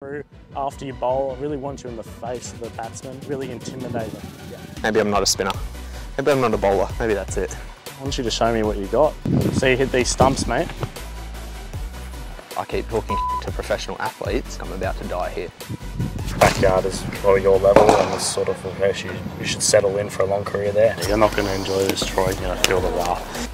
through after you bowl. I really want you in the face of the batsman, really intimidate them. Yeah. Maybe I'm not a spinner. Maybe I'm not a bowler. Maybe that's it. I want you to show me what you got. So you hit these stumps, mate. I keep talking to professional athletes. I'm about to die here. Backyard is probably your level, and it's sort of where you should settle in for a long career there. You're not going to enjoy this, Troy. You're going to feel the wrath.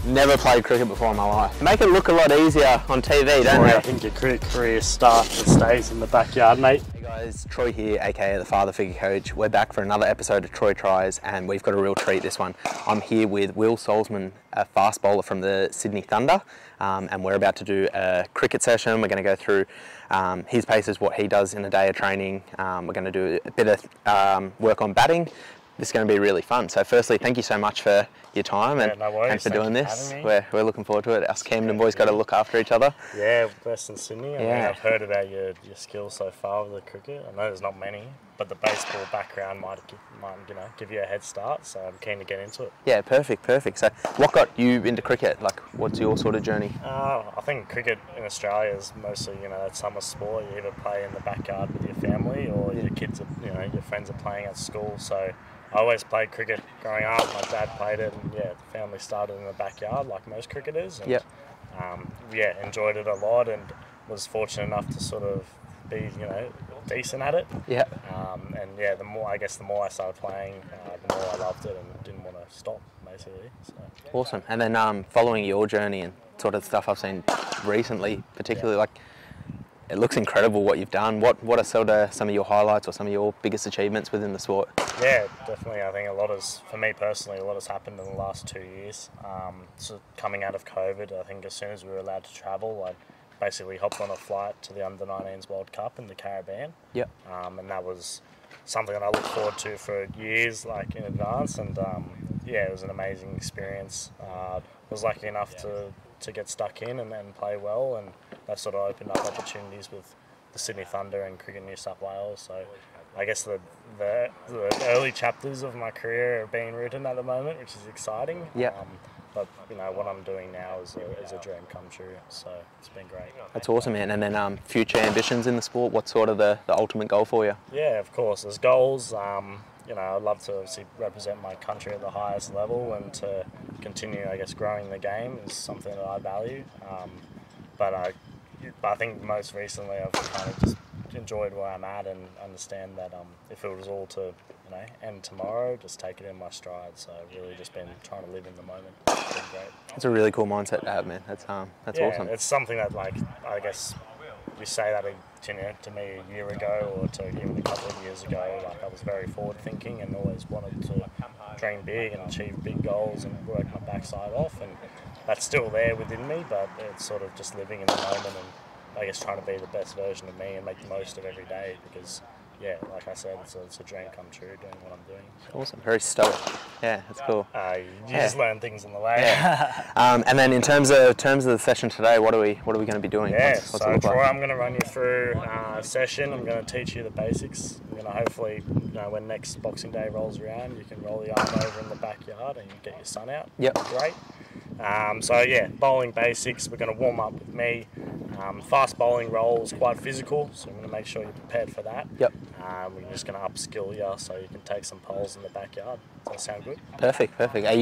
Never played cricket before in my life. Make it look a lot easier on TV, don't Troy, you? I think your cricket career starts and stays in the backyard, mate. Hey guys, Troy here, aka the Father Figure Coach. We're back for another episode of Troy Tries, and we've got a real treat this one. I'm here with Will Salzmann, a fast bowler from the Sydney Thunder, and we're about to do a cricket session. We're going to go through his paces, what he does in a day of training. We're going to do a bit of work on batting. This is going to be really fun. So firstly, thank you so much for your time and for doing this. We're looking forward to it. Us Camden boys got to look after each other. Yeah, best in Sydney. I mean, I've heard about your skills so far with the cricket. I know there's not many, but the baseball background might give you a head start. So I'm keen to get into it. Yeah, perfect. So what got you into cricket? Like, what's your sort of journey? I think cricket in Australia is mostly, that summer sport. You either play in the backyard with your family, or your kids are, your friends are playing at school. So I always played cricket growing up. My dad played it, and the family started in the backyard like most cricketers. And, enjoyed it a lot, and was fortunate enough to sort of be, decent at it. Yeah. The more I started playing, the more I loved it and didn't want to stop, basically. So. Awesome. And then following your journey and sort of stuff I've seen recently, particularly it looks incredible what you've done. What are sort of some of your highlights or some of your biggest achievements within the sport? Yeah, definitely. I think for me personally, a lot has happened in the last 2 years. So coming out of COVID, I think as soon as we were allowed to travel, I basically hopped on a flight to the Under-19s World Cup in the Caribbean. Yep. And that was something that I looked forward to for years, in advance. And it was an amazing experience. I was lucky enough to get stuck in and then play well, and that sort of opened up opportunities with the Sydney Thunder and Cricket New South Wales. So I guess the early chapters of my career are being written at the moment, which is exciting. Yeah. But what I'm doing now is a dream come true. So it's been great. That's awesome, man. And then future ambitions in the sport. What's sort of the ultimate goal for you? Yeah, of course. There's goals. I'd love to obviously represent my country at the highest level, and to continue, growing the game is something that I value. But I think most recently I've kind of just enjoyed where I'm at, and understand that if it was all to end tomorrow, just take it in my stride. So I've really just been trying to live in the moment. It's been great. It's a really cool mindset to have, man. That's awesome. It's something that you say that to me a year ago, or to even a couple of years ago. I was very forward thinking and always wanted to dream big and achieve big goals and work my backside off, and that's still there within me, but it's sort of just living in the moment and trying to be the best version of me and make the most of every day, because like I said, it's a dream come true doing what I'm doing. Awesome, very stoic. Yeah, that's cool. You just learn things on the way. Yeah. And then in terms of the session today, what are we going to be doing? What's it look Troy, like? I'm going to run you through a session. I'm going to teach you the basics. I'm going to hopefully, when next Boxing Day rolls around, you can roll the arm over in the backyard and get your son out. Yep. Great. Bowling basics. We're going to warm up with me. Fast bowling roll is quite physical, so I'm going to make sure you're prepared for that. Yep. We're just going to upskill you so you can take some poles in the backyard. Does that sound good? Perfect. Are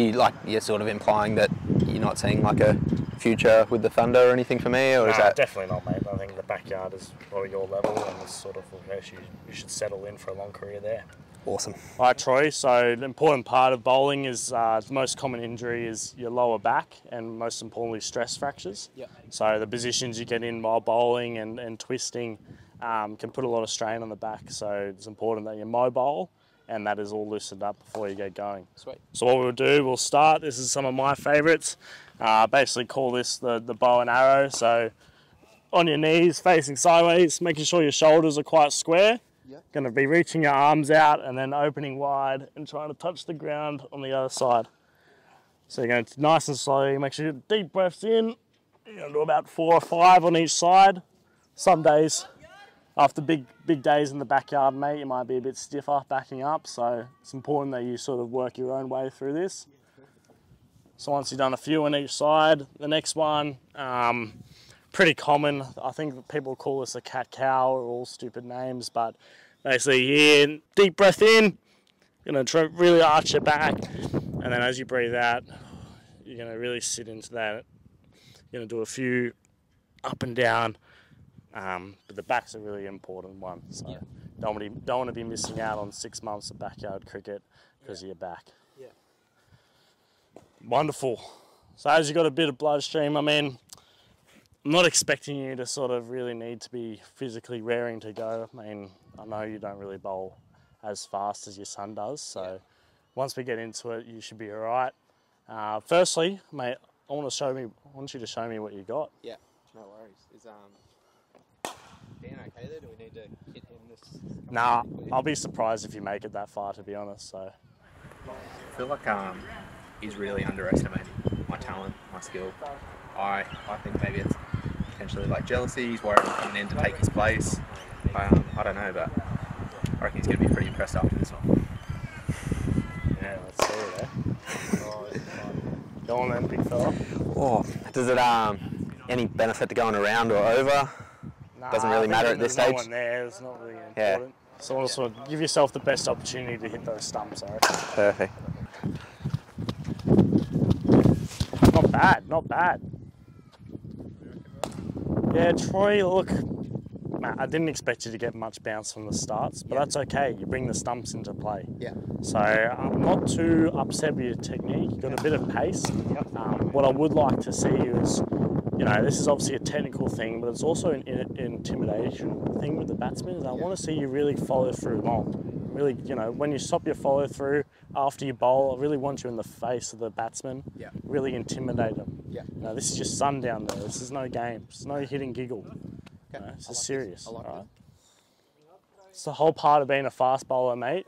you're sort of implying that you're not seeing a future with the Thunder or anything for me, or is that? Definitely not, mate. I think the backyard is probably your level, and it's sort of where you should settle in for a long career there. Awesome. All right, Troy, so the important part of bowling is the most common injury is your lower back, and most importantly stress fractures. Yep. So the positions you get in while bowling and twisting can put a lot of strain on the back, so it's important that you're mobile and that is all loosened up before you get going. Sweet. So what we'll do, we'll start, this is some of my favourites, basically call this the bow and arrow. So on your knees, facing sideways, making sure your shoulders are quite square. Yep. Going to be reaching your arms out and then opening wide and trying to touch the ground on the other side. So you're going to nice and slowly, make sure you get deep breaths in. You're going to do about 4 or 5 on each side. Some days after big days in the backyard, mate, you might be a bit stiffer backing up. So it's important that you sort of work your own way through this. So once you've done a few on each side, the next one, pretty common. I think people call this a cat-cow, or all stupid names, but basically here, deep breath in, you're going to really arch your back, and then as you breathe out, you're going to really sit into that. You're going to do a few up and down, but the back's a really important one. So don't want to be missing out on 6 months of backyard cricket because of your back. Yeah. Wonderful. So as you've got a bit of bloodstream, I mean, I'm not expecting you to sort of really need to be physically raring to go. I mean, I know you don't really bowl as fast as your son does, so once we get into it, you should be all right. Firstly, mate, I want you to show me what you got. Yeah, no worries. Is Dan okay there? Do we need to hit him this? Nah, I'll be surprised if you make it that far, to be honest. So I feel like he's really underestimating my talent, my skill. I think maybe it's potentially like jealousy. He's worried I'm coming in to take his place. I don't know, but I reckon he's going to be pretty impressed after this one. yeah, let's see it. Go on then, big fella. Oh, does it any benefit to going around or over? Nah, Doesn't really matter at this stage. There's no one there. It's not really important. So also give yourself the best opportunity to hit those stumps. I reckon. Perfect. Not bad, not bad. Yeah, Troy, look, Matt, I didn't expect you to get much bounce from the starts, but that's okay. You bring the stumps into play. Yeah. So I'm not too upset with your technique. You've got a bit of pace. Yep. What I would like to see is, you know, this is obviously a technical thing, but it's also an intimidation thing with the batsmen. Is I want to see you really follow through long. Really, you know, when you stop your follow through after you bowl, I really want you in the face of the batsman. Yeah. Really intimidate them. Yeah. You know, this is your son down there. This is no game. It's no hit and giggle. Okay. You know, this is like serious. I like right? It's the whole part of being a fast bowler, mate.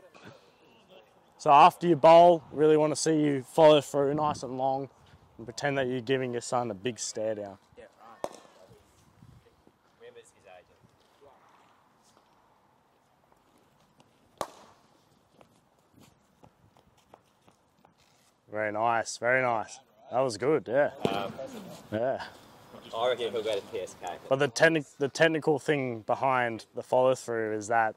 So after you bowl, really want to see you follow through nice and long and pretend that you're giving your son a big stare down. Yeah, right. Remembers his age. Very nice, very nice. That was good, yeah. Yeah. I reckon he'll go to PSK. But the technical thing behind the follow through is that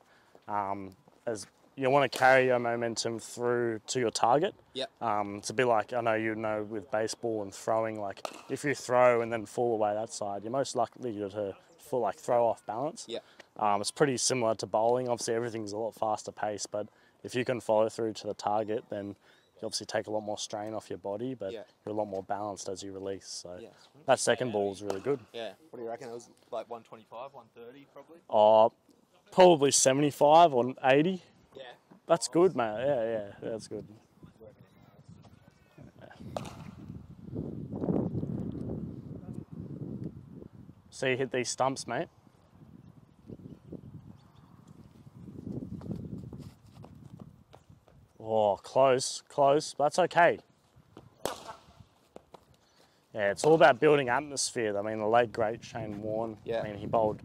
as you want to carry your momentum through to your target. Yep. It's a bit like, I know you know with baseball and throwing, like if you throw and then fall away that side, you're most likely to throw off balance. Yep. It's pretty similar to bowling. Obviously everything's a lot faster paced, but if you can follow through to the target, then you obviously take a lot more strain off your body, but you're a lot more balanced as you release. So that second ball was really good. Yeah. What do you reckon? It was like 125, 130 probably? Probably 75 or 80. Yeah. That's good, mate. Yeah, that's good. So you hit these stumps, mate. Oh, close. That's okay. Yeah, it's all about building atmosphere. I mean, the late great Shane Warne. Yeah. I mean, he bowled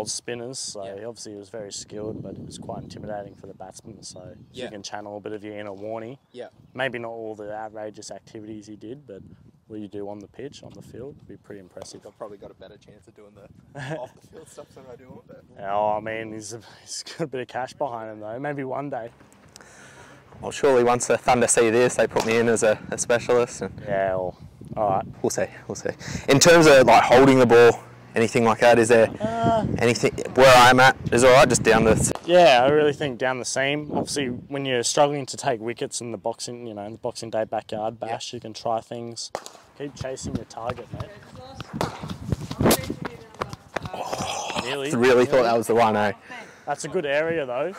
spinners, so he obviously was very skilled, but it was quite intimidating for the batsmen. So if you can channel a bit of your inner Warnie. Yeah. Maybe not all the outrageous activities he did, but what you do on the pitch, on the field, would be pretty impressive. I've probably got a better chance of doing the off the field stuff than I do on it. Oh, I mean, he's got a bit of cash behind him though. Maybe one day. Well, surely once the Thunder see this, they put me in as a specialist. And Yeah. Well, all right. We'll see. In terms of like holding the ball, anything like that, is there anything where I'm at is all right, just down the... Yeah, I really think down the seam. Obviously, when you're struggling to take wickets in the boxing, in the Boxing Day backyard bash, you can try things. Keep chasing your target, mate. Really thought that was the one, eh? That's a good area, though.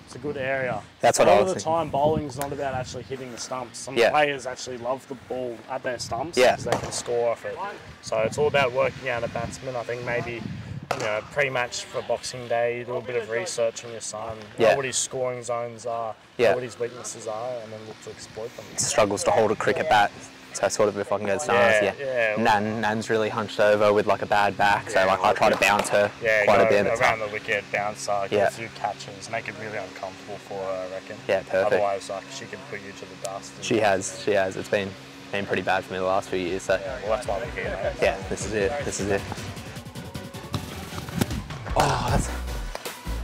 It's a good area. That's what I was A lot of the thinking. time, bowling's not about actually hitting the stumps. Some players actually love the ball at their stumps because they can score off it. So it's all about working out a batsman. I think maybe, pre-match for Boxing Day, do a bit of research on your son, know what his scoring zones are, know what his weaknesses are, and then look to exploit them. Struggles to hold a cricket bat. So sort of if I can go to stance, Nan's really hunched over with like a bad back, so like I try to bounce her quite a bit. Around the wicket, bounce her, get a few catches, make it really uncomfortable for her, I reckon. Yeah, perfect. Otherwise, like, she can put you to the dust. She has. It's been pretty bad for me the last few years. So well, that's why we're here, mate. Yeah, this is it. Oh, that's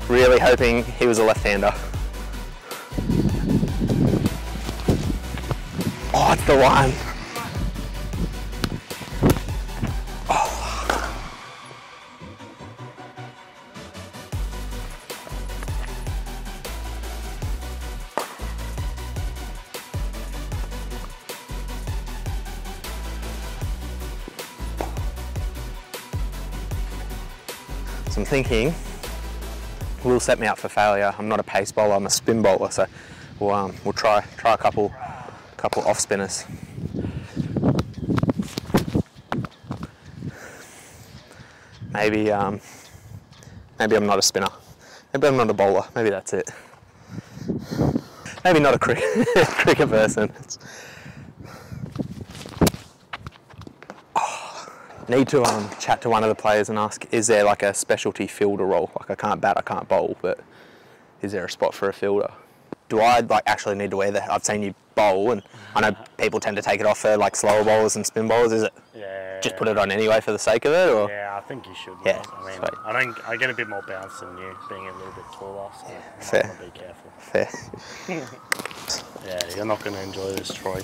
really hoping he was a left-hander. Oh, it's the one. So I'm thinking Will set me up for failure. I'm not a pace bowler, I'm a spin bowler, so we'll try a couple off spinners. Maybe I'm not a spinner. Maybe I'm not a bowler. Maybe that's it. Maybe not a cricket person. Need to chat to one of the players and ask, is there like a specialty fielder role? Like I can't bat, I can't bowl, but is there a spot for a fielder? Do I like actually need to wear that? I've seen you bowl, and I know people tend to take it off for like slower bowlers and spin bowlers. Is it? Yeah. Just put it on anyway for the sake of it, or? Yeah, I think you should. Yeah. I mean, I get a bit more bounce than you, being a little bit taller, so I Fair. want to be careful. Fair. Yeah, you're not going to enjoy this, Troy.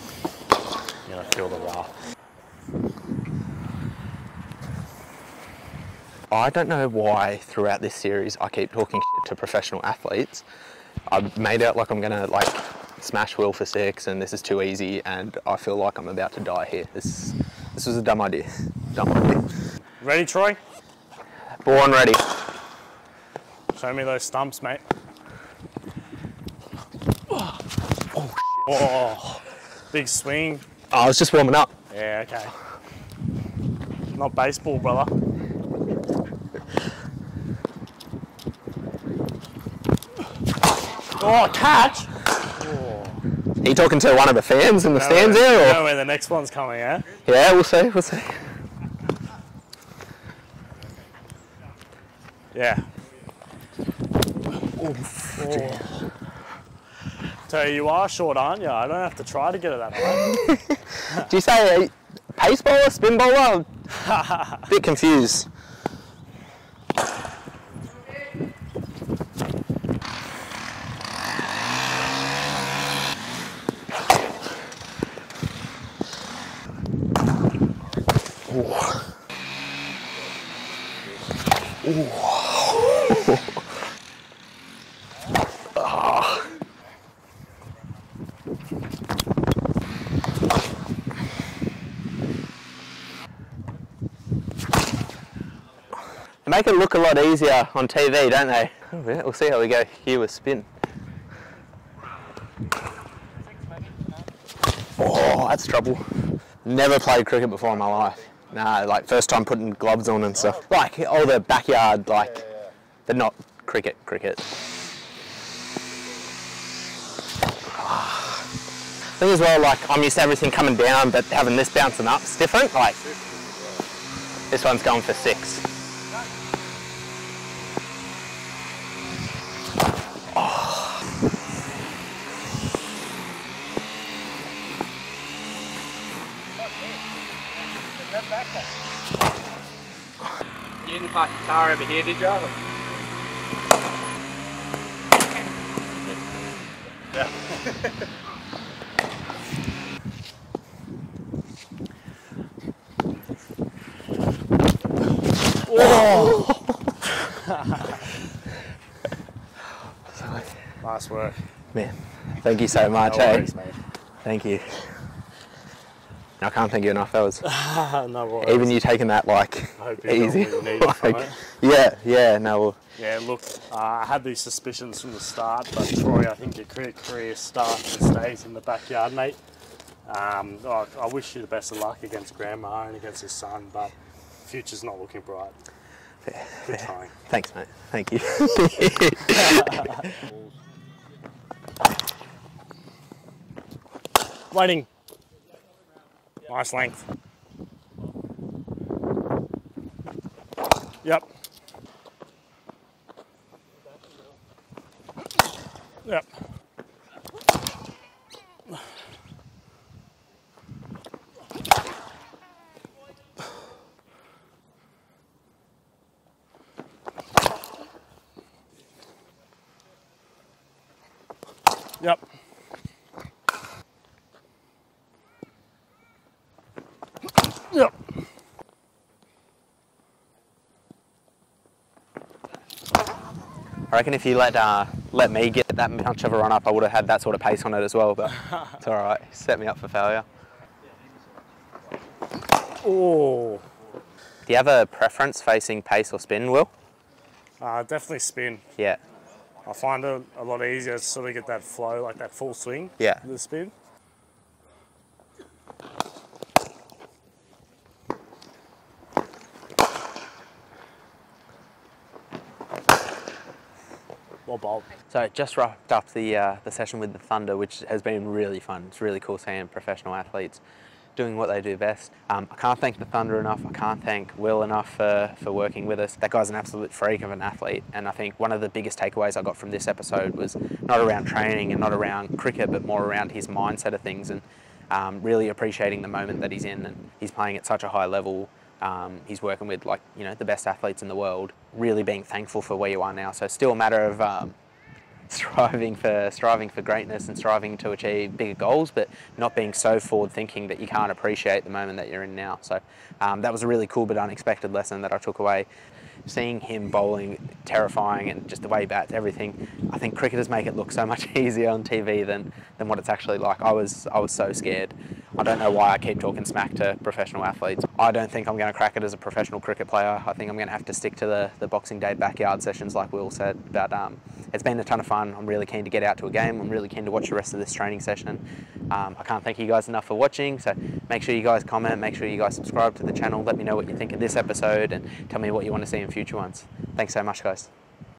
You're going to feel the wrath. I don't know why throughout this series I keep talking shit to professional athletes. I've made out like I'm gonna like smash Will for 6 and this is too easy, and I feel like I'm about to die here. This was a dumb idea. Ready, Troy? Born ready. Show me those stumps, mate. Oh, big swing. I was just warming up. Yeah, okay. Not baseball, brother. Oh, catch! Oh. Are you talking to one of the fans in the stands there? You know where the next one's coming, eh? Yeah, we'll see. Yeah. Oh. So you are short, aren't you? I don't have to try to get it that high. Do you say pace bowler, spin bowler? A bit confused. They make it look a lot easier on TV, don't they? Oh, yeah, we'll see how we go here with spin. Oh, that's trouble. Never played cricket before in my life. Nah, like first time putting gloves on and stuff. Like all the backyard, like, but not cricket. I think as well, like I'm used to everything coming down, but having this bouncing up is different. Like this one's going for 6. You didn't park your car over here, did you? Yeah. Oh! Nice work. Man, thank you so much, No worries, mate. Thank you. I can't thank you enough, that was... No worries. Even you taking that, like, I hope you easy. got what you needed from it. Yeah, no. Well, yeah, look, I had these suspicions from the start, but Troy, I think your cricket career starts and stays in the backyard, mate. I wish you the best of luck against Grandma and against his son, but the future's not looking bright. Good trying. Thanks, mate. Thank you. Waiting. Nice length. Yep. Yep. Yep. Yep. I reckon if you let me get that much of a run up, I would have had that sort of pace on it as well, but it's all right. Set me up for failure. Oh. Do you have a preference facing pace or spin, Will? Definitely spin. Yeah. I find it a lot easier to sort of get that flow, like that full swing. Yeah. The spin. Well bowled. So just wrapped up the session with the Thunder, which has been really fun. It's really cool seeing professional athletes doing what they do best. I can't thank the Thunder enough. I can't thank Will enough for working with us. That guy's an absolute freak of an athlete, and I think one of the biggest takeaways I got from this episode was not around training and not around cricket, but more around his mindset of things, and really appreciating the moment that he's in, and he's playing at such a high level. He's working with the best athletes in the world, really being thankful for where you are now. So it's still a matter of striving for greatness and striving to achieve bigger goals, but not being so forward thinking that you can't appreciate the moment that you're in now. So that was a really cool but unexpected lesson that I took away. Seeing him bowling, terrifying, and just the way he bats, everything. I think cricketers make it look so much easier on TV than what it's actually like. I was so scared. I don't know why I keep talking smack to professional athletes. I don't think I'm going to crack it as a professional cricket player. I think I'm going to have to stick to the Boxing Day backyard sessions like Will said. But it's been a ton of fun. I'm really keen to get out to a game. I'm really keen to watch the rest of this training session. I can't thank you guys enough for watching. So make sure you guys comment, make sure you guys subscribe to the channel. Let me know what you think of this episode and tell me what you want to see in future ones. Thanks so much, guys.